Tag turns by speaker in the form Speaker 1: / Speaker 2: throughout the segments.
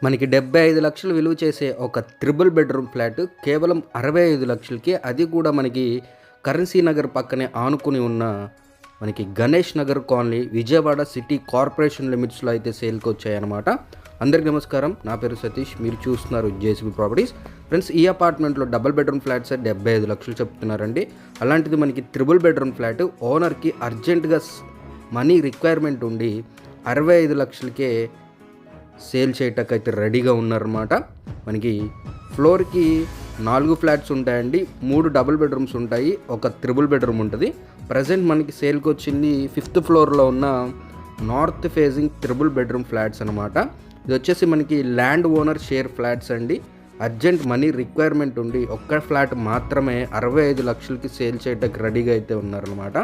Speaker 1: మనకి 75 లక్షలు విలువ చేసే ఒక త్రిబుల్ బెడ్రూమ్ ఫ్లాట్ కేవలం 65 లక్షలకి, అది కూడా మనకి కరెన్సీ నగర్ పక్కనే ఆనుకుని ఉన్న మనకి Ganesh Nagar colony Vijayawada city corporation లిమిట్స్లో అయితే సేల్కి వచ్చాయన్నమాట. అందరికీ నమస్కారం, నా పేరు సతీష్, మీరు చూస్తున్నారు జేసీబీ ప్రాపర్టీస్. ఫ్రెండ్స్, ఈ అపార్ట్మెంట్లో డబుల్ బెడ్రూమ్ ఫ్లాట్స్ 75 లక్షలు చెప్తున్నారండి. అలాంటిది మనకి త్రిబుల్ బెడ్రూమ్ ఫ్లాట్ ఓనర్కి అర్జెంటుగా మనీ రిక్వైర్మెంట్ ఉండి 65 లక్షలకే సేల్ చేయటానికి రెడీగా ఉన్నారన్నమాట. మనకి ఫ్లోర్కి 4 ఫ్లాట్స్ ఉంటాయండి, 3 డబుల్ బెడ్రూమ్స్ ఉంటాయి, ఒక త్రిబుల్ బెడ్రూమ్ ఉంటుంది. ప్రజెంట్ మనకి సేల్కి వచ్చింది 5th ఫ్లోర్లో ఉన్న north facing triple bedroom flats అనమాట. ఇది వచ్చేసి మనకి ల్యాండ్ ఓనర్ షేర్ ఫ్లాట్స్ అండి. అర్జెంట్ మనీ రిక్వైర్మెంట్ ఉండి ఒక్క ఫ్లాట్ మాత్రమే 65 లక్షలకి సేల్ చేయడానికి రెడీగా అయితే ఉన్నారనమాట.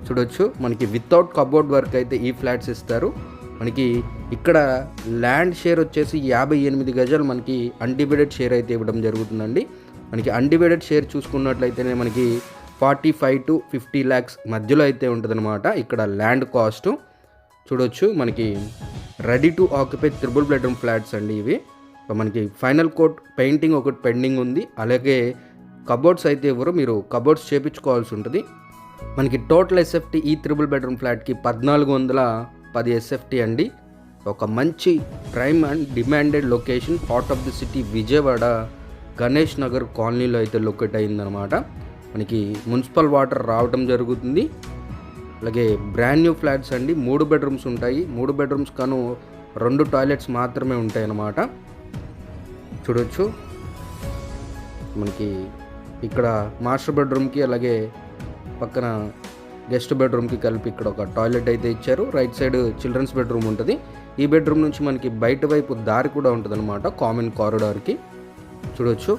Speaker 1: చూడొచ్చు, మనకి వితౌట్ కబోర్డ్ వర్క్ అయితే ఈ ఫ్లాట్స్ ఇస్తారు. మనకి ఇక్కడ ల్యాండ్ షేర్ వచ్చేసి 58 గజాలు మనకి అన్డివైడెడ్ షేర్ అయితే ఇవ్వడం జరుగుతుందండి. మనకి అన్డివైడెడ్ షేర్ చూసుకున్నట్లయితేనే మనకి 45 to 50 lakhs మధ్యలో అయితే ఉంటుందన్నమాట ఇక్కడ ల్యాండ్ కాస్ట్. చూడొచ్చు, మనకి ready to occupy triple bedroom flats అండి ఇవి. మనకి ఫైనల్ కోట్ పెయింటింగ్ ఒకటి పెండింగ్ ఉంది, అలాగే కబోర్డ్స్ అయితే ఇవ్వరు, మీరు కబోర్డ్స్ చేపించుకోవాల్సి ఉంటుంది. మనకి టోటల్ ఎస్ఎఫ్టీ ఈ త్రిబుల్ బెడ్రూమ్ ఫ్లాట్కి 1410 ఎస్ఎఫ్టీ అండి. ఒక మంచి prime and demanded location, heart of the city Vijayawada Ganesh Nagar కాలనీలో అయితే లొకేట్ అయిందనమాట. మనకి మున్సిపల్ వాటర్ రావడం జరుగుతుంది. అలాగే బ్రాండ్ న్యూ ఫ్లాట్స్ అండి, 3 బెడ్రూమ్స్ ఉంటాయి. 3 బెడ్రూమ్స్ కాను 2 టాయిలెట్స్ మాత్రమే ఉంటాయి అన్నమాట. చూడొచ్చు, మనకి ఇక్కడ మాస్టర్ బెడ్రూమ్కి అలాగే పక్కన గెస్ట్ బెడ్రూమ్కి కలిపి ఇక్కడ ఒక టాయిలెట్ అయితే ఇచ్చారు. రైట్ సైడ్ చిల్డ్రన్స్ బెడ్రూమ్ ఉంటుంది. ఈ బెడ్రూమ్ నుంచి మనకి బయట వైపు దారి కూడా ఉంటుంది అనమాట, కామన్ కారిడార్కి. చూడొచ్చు,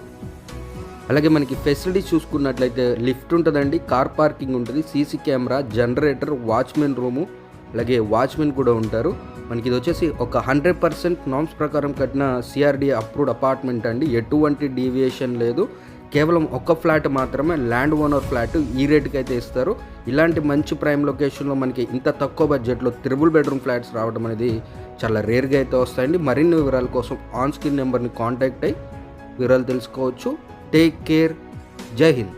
Speaker 1: అలాగే మనకి ఫెసిలిటీస్ చూసుకున్నట్లయితే లిఫ్ట్ ఉంటుందండి, కార్ పార్కింగ్ ఉంటుంది, CC camera, generator, watchman room, అలాగే వాచ్మెన్ కూడా ఉంటారు. మనకి ఇది వచ్చేసి ఒక 100% నామ్స్ ప్రకారం కట్టిన సిఆర్డీ అప్రూవ్డ్ అపార్ట్మెంట్ అండి. ఎటువంటి డీవియేషన్ లేదు, కేవలం ఒక్క ఫ్లాట్ మాత్రమే ల్యాండ్ ఓనర్ ఫ్లాట్ ఈ రేటుకి అయితే ఇస్తారు. ఇలాంటి మంచి ప్రైమ్ లొకేషన్లో మనకి ఇంత తక్కువ బడ్జెట్లో త్రిబుల్ బెడ్రూమ్ ఫ్లాట్స్ రావడం అనేది చాలా రేర్గా అయితే వస్తాయండి. మరిన్ని వివరాల కోసం ఆన్ స్క్రీన్ నెంబర్ని కాంటాక్ట్ అయ్యి వివరాలు తెలుసుకోవచ్చు. టేక్ కేర్, జై హింద్.